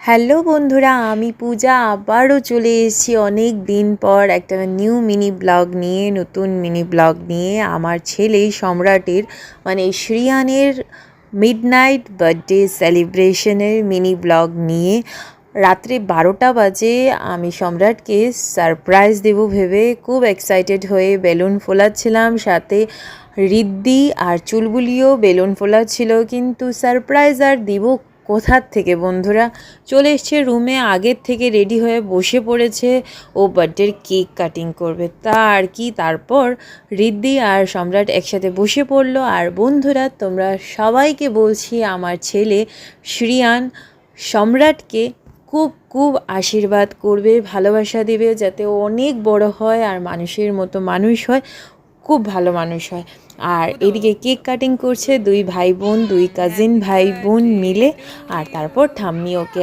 Hello বন্ধুরা, আমি পূজা আবারও চলে এসেছি অনেক দিন পর একটা নিউ মিনি ব্লগ নিয়ে, নতুন মিনি ব্লগ নিয়ে। আমার ছেলে সম্রাটের মানে শ্রিয়ানের মিডনাইট বার্থডে সেলিব্রেশনের মিনি ব্লগ নিয়ে। রাত্রে 12টা বাজে আমি সম্রাটকে সারপ্রাইজ দেবো ভেবে খুব এক্সাইটেড হয়ে বেলুন ফোলাচ্ছিলাম, সাথে রিদ্দি আর চুলবুলিও বেলুন ফোলাচ্ছিল। কিন্তু সারপ্রাইজ আর দিব কোথার থেকে বন্ধুরা। চলে এসছে রুমে, আগের থেকে রেডি হয়ে বসে পড়েছে, ও বার্থডের কেক কাটিং করবে। তা আর কি, তারপর রিদ্দি আর সম্রাট একসাথে বসে পড়লো। আর বন্ধুরা, তোমরা সবাইকে বলছি আমার ছেলে শ্রিয়ান সম্রাটকে খুব খুব আশীর্বাদ করবে, ভালোবাসা দেবে, যাতে ও অনেক বড় হয় আর মানুষের মতো মানুষ হয়, খুব ভালো মানুষ হয়। আর এদিকে কেক কাটিং করছে দুই ভাই বোন, দুই কাজিন ভাই বোন মিলে। আর তারপর ঠাম্মি ওকে